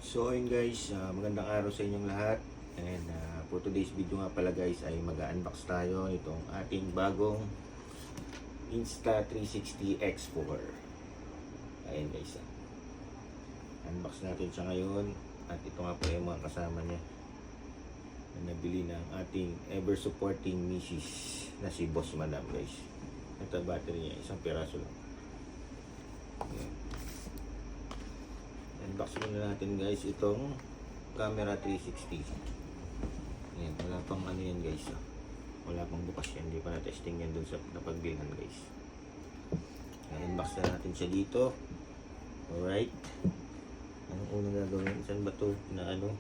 So ayun guys, magandang araw sa inyong lahat. And for today's video nga pala guys ay mag-unbox tayo nitong ating bagong Insta360 X4. Ayun guys, unbox natin siya ngayon. At ito nga pala yung mga kasama niya na nabili ng ating ever supporting misis na si Boss Madam guys. Ito battery niya, isang piraso lang. Ayan. Unbox muna natin guys itong camera 360. Ayan, wala pang ano yan guys. Wala pang bukas yan, hindi pa na-testing yan dun sa napagbilhan guys. Ayan, unbox na natin siya dito. Alright. Anong unang gagawin? Saan ba to na ano?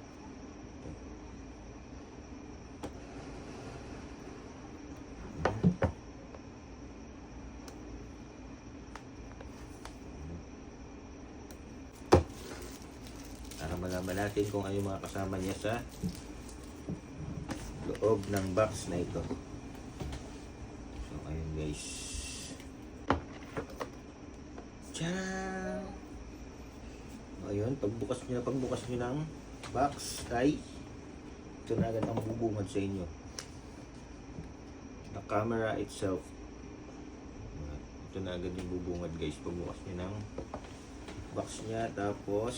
Para malaman natin kung ano yung mga kasama niya sa loob ng box na ito. So ayun guys. Tcharam! Ayun, pagbukas nyo ng box ay ito na agad ang bubungad sa inyo. The camera itself. Ito na agad yung bubungad guys. Pagbukas nyo ng box niya, tapos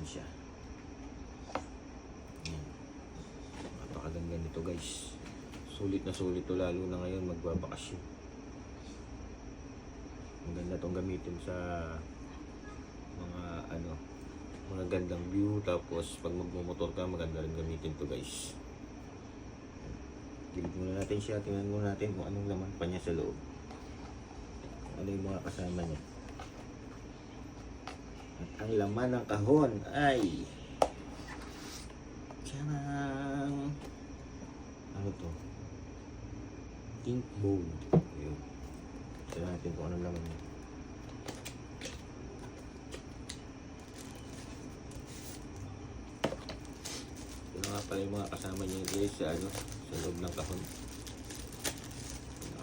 siya. Napakaganda nito guys. Sulit na sulit to, lalo na ngayon magbabakasyon. Maganda tong gamitin sa mga mga gandang view, tapos pag magmumotor ka maganda rin gamitin to guys. Gilid muna natin siya, tingnan muna natin kung anong laman pa niya sa loob. Ano yung mga kasama niya. At ang laman ng kahon ay tiyarang! Ano to? Think bowl. Ayun. Tignan natin kung anong laman niya. Ito nga pala yung mga kasama niya guys sa sa loob ng kahon.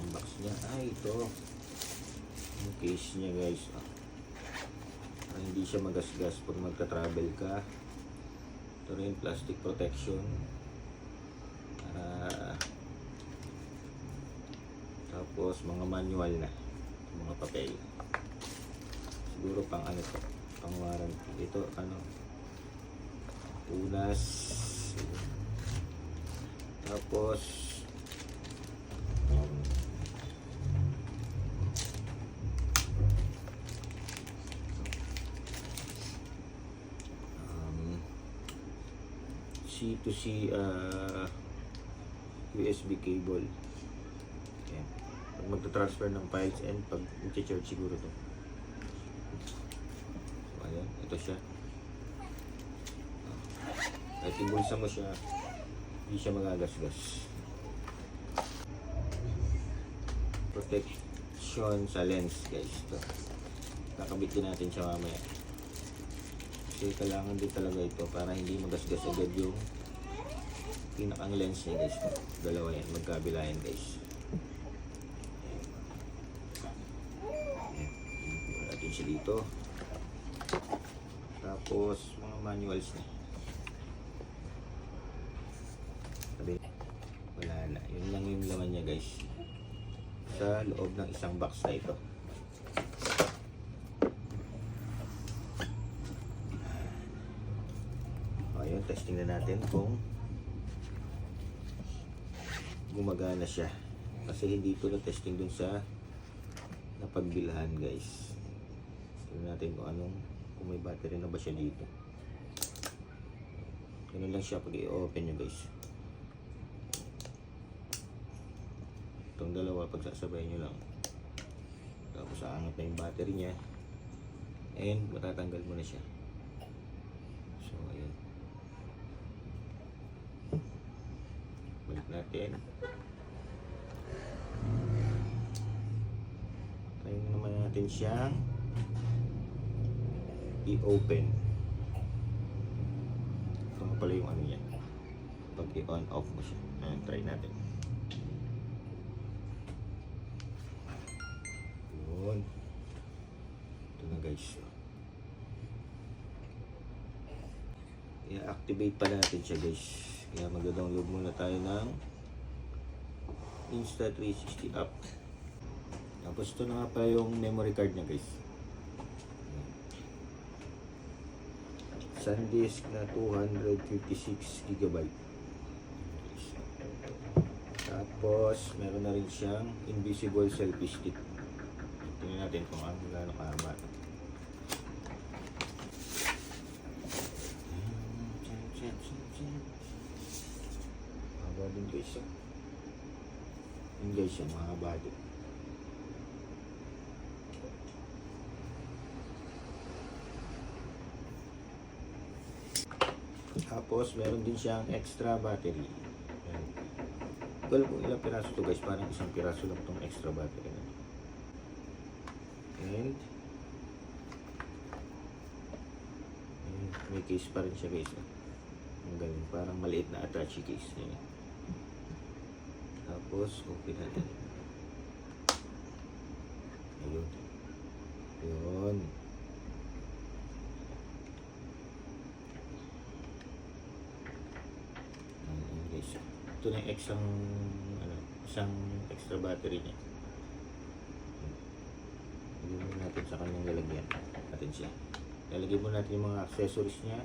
Ang box niya ay ito. Yung case niya guys. Hindi siya magasgas pag magka-travel ka. Ito rin plastic protection. Tapos mga manual na, mga papel. Siguro pang ano to, pang warranty. Ito unas. Tapos C2C USB cable. Ayan. Pag magta-transfer ng files and pag i-charge siguro to. So, ayan, ito siya. Kahit ibulsa mo siya, hindi siya magagasgas. Protection sa lens guys. Ito. Nakabit din natin siya mamaya. Kasi kailangan din talaga ito para hindi magasgas agad yung pinakang lens niya guys. Dalawa yan, magkabila yan guys. Ayan, natin siya dito. Tapos mga manuals na. Sabi, wala na. Yun lang yung laman niya guys. Sa loob ng isang box na ito. Ayun, testing na natin kung gumagana siya. Kasi hindi ito na-testing dun sa napagbilhan guys. Tingnan natin kung may battery na ba siya dito. Ganun lang siya pag i-open nyo guys. Itong dalawa pagsasabay nyo lang. Tapos aangat na yung battery niya. And matatanggal mo na siya. So ayun. Balik natin. Try naman natin siyang i-open. Ito nga pala yung ano niya. Pag i-on off mo siya. Ayan, try natin. Yun. Ito na guys. i-activate pa natin siya guys. Kaya mag-download muna tayo ng Insta360 app. Tapos ito na nga pa yung memory card niya guys. SanDisk na 256 GB. Tapos meron na rin siyang invisible selfie stick. Tingnan natin kung ano gaano kahaba. Mahaba din guys. Yun guys, mahaba din. Tapos meron din siyang extra battery. Ayan. Well, kung ilang piraso to guys, parang isang piraso lang tong extra battery na. And may case pa rin siya guys. Ang galing, parang maliit na attache case. Ayan. Tapos open natin. Ayun. Ayun. Ito na yung isang extra battery niya. Lagyan mo natin sa kanyang lalagyan natin siya. Lalagyan mo natin yung mga accessories niya.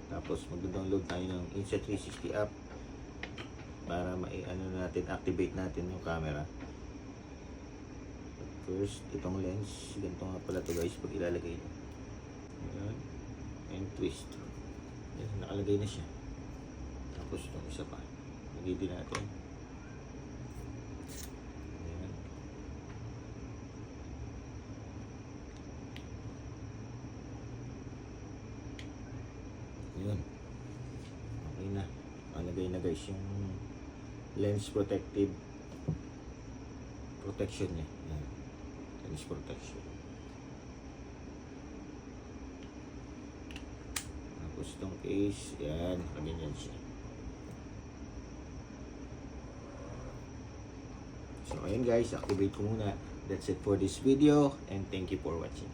Tapos mag-download tayo ng Insta360 app para activate natin yung camera. First, itong lens, ganito nga pala to guys pag ilalagay niyo. Ayan. And twist. Ayan, nakalagay na siya. Tapos itong isa pa, lagay din natin. Ayan. Ayan. Okay na. Nalagay na guys yung lens protection niya. Ayan. Lens protection. Tapos itong case, yan, ganyan siya. So ayun guys, activate ko muna. That's it for this video and thank you for watching.